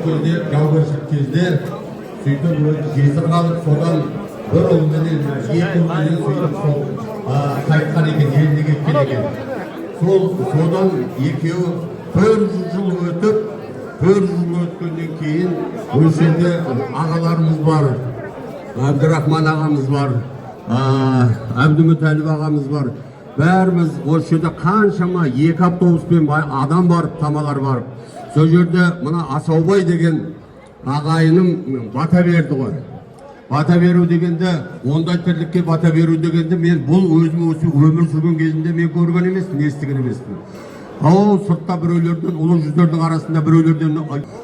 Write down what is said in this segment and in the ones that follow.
кезде жаугершілік кезде сөйтіп жесір қалып содан бір ұлменен екі ұлменен сөйтіп сол қайтқан екен, еліне кеткен екен. Содан екеуі 400 жыл өтіп, 400 жыл өткеннен кейін осы жерде ағаларымыз бар, Әбдірахман ағамыз бар, Әбдімүтәліп ағамыз бар. Бәріміз осы жерде қаншама екі автобуспен адам барып, тамалар барып. Сол жерде мына Асаубай деген ағайыным бата берді ғой. Бата беру дегенде, ондай тірлікке бата беру дегенде, мен бұл өзім өмір сүрген кезінде мен көрген емеспін, естіген емеспін. Ал сыртта біреулерден, ұлы жүздердің арасында біреулерден,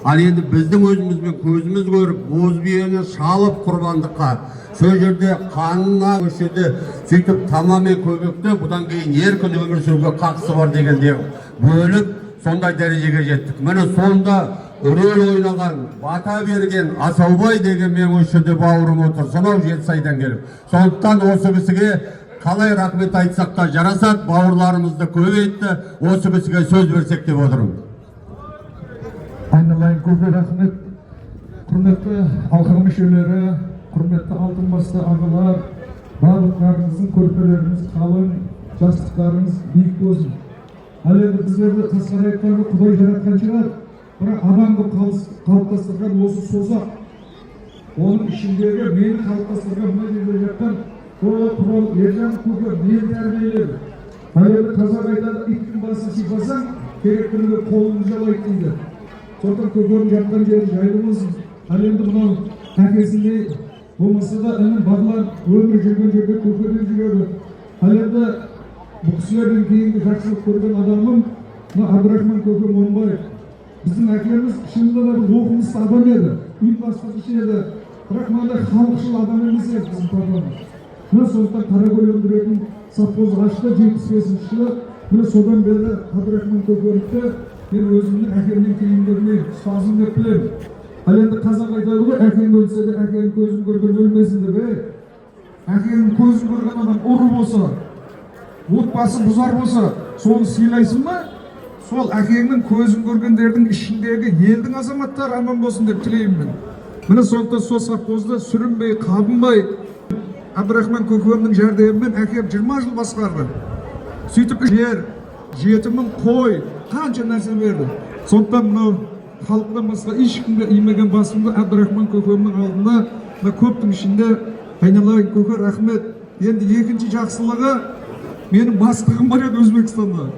ал енді біздің өзімізбен көзіміз көріп, боз биені шалып құрбандыққа, сол жерде қанына өшеді, сөйтіп тамамен көбекті, бұдан кейін еркін өмір сүруге қақысы бар дегенде бөліп, сондай дәрежеге жеттік. Міне сонда рөл ойнаған, бата берген Асаубай деген мен осы жерде бауырым отыр, сонау Жетісайдан келіп. Сондықтан осы кісіге қалай рахмет айтсақ та жарасады, бауырларымызды көбейтті, осы кісіге сөз берсек деп отырмын. Айналайын көп рахмет. Құрметті алқа мүшелері, құрметті алтын басты ағалар, барлықтарыңыздың көрпелеріңіз қалың, жастықтарыңыз биік болсын. Ал енді біздерді қасқарайыптарды Құдай жаратқан шығар, бірақ адамды қалыптастырған осы созақ. Оның ішіндегі мені қалыптастырған мына жерде жатқан Турал ержан көке мені тәрбиеледі. Ал енді қазақ айтады, иттің басын сипасаң, керектілігі қолыңды жалайды дейді. Сондықтан көкенің жатқан жері жайлы болсын. Ал енді мынау әкесіндей болмаса да інім бағлан өмір жүрген жерде көкеден жүреді. Ал енді бұл кісілерден кейінгі жақсылық көрген адамым Әбдірахман көке Момбаев. Біздің әкеміз шынында да бір оқымысты адам еді, үй басқарушы еді, бірақ мынандай халықшыл адам емес еді біздің папамыз. Мына сондықтан Қаракөл өндіретін совхоз ашты 75-ші жылы. Міне содан бері Әбдірахман көкенікті мен өзімнің әкемнен кейінгеріне ұстазым деп білемін. Ал енді қазақ айтады ғой, әкең өлсе де әкенің көзін көрген өлмесін деп. Әкенің көзін көрген адам ұры болса, отбасын бұзар болса, соны сыйлайсың ба? Сол әкеңнің көзін көргендердің ішіндегі елдің азаматтары аман болсын деп тілеймін мен. Міне сондықтан сол совхозды сүрінбей, қабынбай, Әбдірахман көкемнің жәрдемімен әкем 20 жыл басқарды. Сөйтіп жер, 7000 қой, қанша нәрсе берді. Сондықтан мынау халықтан басқа ешкімге имеген басымды Әбдірахман көкемнің алдында, көптің ішінде айналайын көке рахмет. Енді екінші жақсылығы менің бастығым бар еді Өзбекстанда.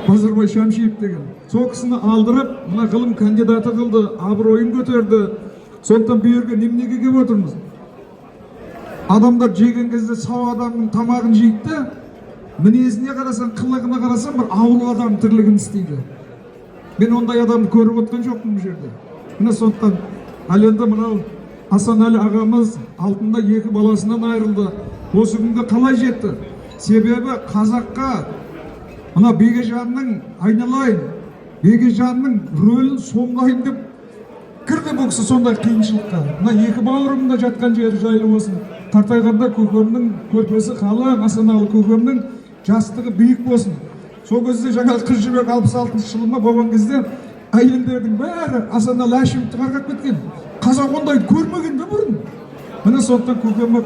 Базарбай Шамшиев деген. Сол кісіні алдырып, мына ғылым кандидаты қылды, абыройын көтерді. Сондықтан бұл жерге неменеге келіп отырмыз? Адамдар жеген кезде сау адамның тамағын жейді, мінезіне қарасаң, қылығына қарасаң, бір ауыл адам тірлігін істейді. Мен ондай адамды көріп отқан жоқпын бұл жерде. Міне сондықтан, ал енді мынау Асанәлі ағамыз алтында 2 баласынан айырылды. Осы күнге қалай жетті? Себебі қазаққа мына Бегежанның айналайын, Бегежанның рөлін сомдайын деп кірді бұл кісі сондай қиыншылыққа. Мына 2 бауырымда жатқан жері жайлы болсын. Қартайғанда көкемнің көрпесі қалың, Асанәлі көкемнің жастығы биік болсын. Сол кезде жаңа қыз жібек 66 жылыма болған кезде әйелдердің бәрі Асанәлі Әшімовті қарғап кеткен. Қазақ ондайды көрмеген бе бұрын? Міне сондықтан көкемі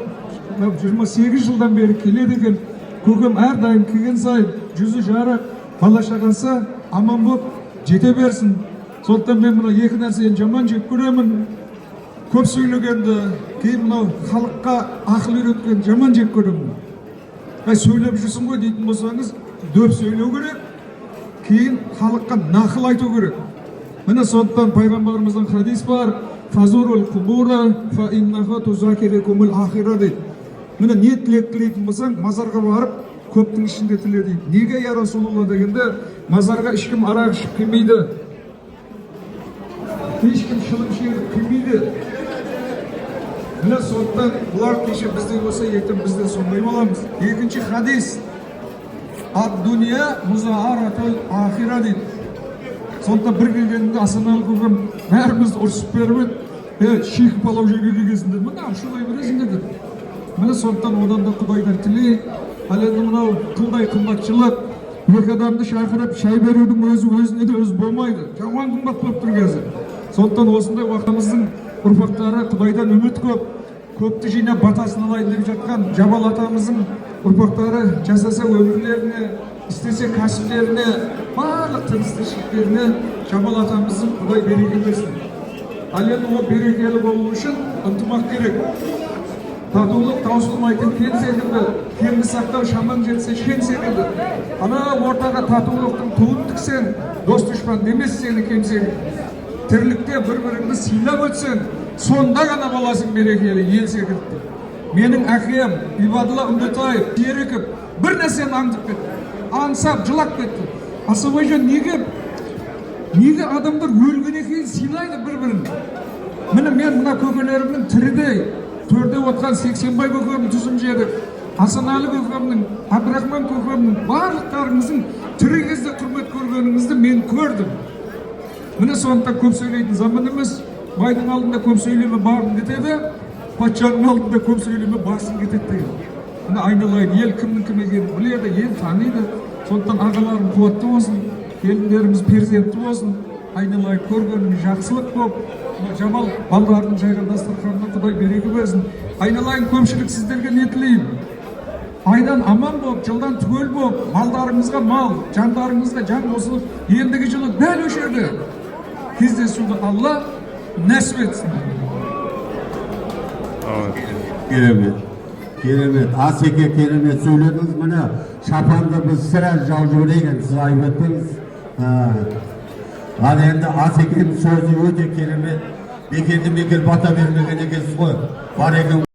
28 жылдан бері келеді екен. Көкем әрдайым келген сайын жүзі жарық, бала шағасы аман болып жете берсін. Сондықтан мен мына 2 нәрсені жаман жек көремін. Көп сөйлегенді, кейін мынау халыққа ақыл үйреткен жаман жек көремін. Сөйлеп жүрсің ғой дейтін болсаңыз, дөп сөйлеу керек, кейін халыққа нақыл айту керек. Міне сондықтан пайғамбарымыздың хадис бар, фазурул қубура фа иннаха тузакирекумул ахира дейді. Міне не тілек тілейтін болсаң, мазарға барып, көптің ішінде тіле дейді. Неге я Расулулла дегенде, мазарға ешкім арақ ішіп келмейді, ешкім шылым шегіп келмейді. Міне сондықтан бұлар кеше біздей болса, ертең бізде сондай боламыз. Екінші хадис, ад-дуния музааратул ахира дейді. Сондықтан бір келгенінде Асанәлі көкем бәріміз ұрсып беріп еді, шикі палау жеуге келгенсің деді. Мына шулай бересің деді. Міне сондықтан одан да Құдайдан тілей. Ал енді мынау қылдай қымбатшылық, екі адамды шақырып шай берудің өзіне де өз болмайды. Жаман қымбат болып тұр қазір. Сондықтан осындай уақытымыздың ұрпақтары Құдайдан үміт көп, көпті жинап батасын алайын деп жатқан Жабал атамыздың ұрпақтары жасаса өмірлеріне, істесе кәсіптеріне, барлық тыныс-тіршіліктеріне Жабал атамыздың Құдай береке берсін. Ал енді ол берекелі болу үшін ынтымақ керек. Татулық таусылмайтын кен секілді, кенді сақтау шаман жетсе шен секілді. Ана ортаға татулықтың туын тіксең, дос дұшпан демес сені кемсең. Тірлікте бір-біріңді сыйлап өтсең, сонда ғана боласың берекелі ел секілді. Менің әкем Ибадулла Үмбетаев ерігіп бір нәрсені аңдып кетті. Аңсап, жылап кетті. Асаубайжан неге адамдар өлгеннен кейін сыйлайды бір-бірін? Міне мен мына көкелерімнің тірідей төрде отқан Сексенбай көкемнің тұзын жедік. Асаналы көкемнің, Абдрахман көкемнің барлықтарыңыздың тірі кезде құрмет көргеніңізді мен көрдім. Міне сондықтан көп сөйлейтін заман емес. Байдың алдында көп сөйлеме барын кетеді, патшаның алдында көп сөйлеме басын кетеді деген. Міне айналайын, ел кімнің кім екенін біледі, ел таниды. Сондықтан ағаларым қуатты болсын, келіндеріміз перзентті болсын. Айналайын, көргеніңіз жақсылық болып, Жамал балдардың жайған дастарханына Құдай береке берсін. Айналайын, көпшілік сіздерге не тілеймін? Айдан аман болып, жылдан түгел болып, малдарыңызға мал, жандарыңызға жан қосылып, ендігі жылы дәл осы жерде кездесуді Алла нәсіп етсін. Керемет, керемет, Асеке керемет сөйледіңіз. Міне шапанды біз сірә жау жіберейін, сіз айып еттіңіз. Ал енді Асекенің сөзі өте керемет. Бекерді бекер бата бермеген екенсіз ғой. Бар екен